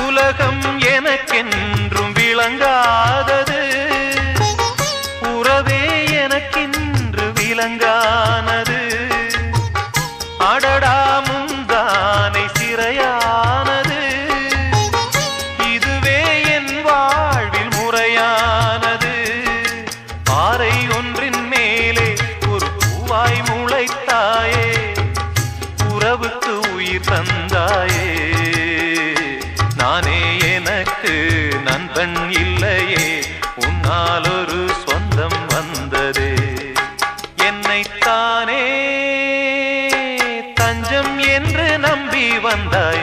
உலகம் எனக்கென்றும் விளங்காதது, உறவே எனக்கென்று விளங்கானது. அடடா முந்தானை சிறையானது, இதுவே என் வாழ்வில் முறையானது. பாறை ஒன்றின் மேலே ஒரு பூவாய் முளைத்தாயே, உறவுக்கு உயிர் தந்தாயே. நானே எனக்கு நண்பன் இல்லையே, உன்னால் ஒரு சொந்தம் வந்ததே. என்னைத்தானே தஞ்சம் என்று நம்பி வந்தாய்.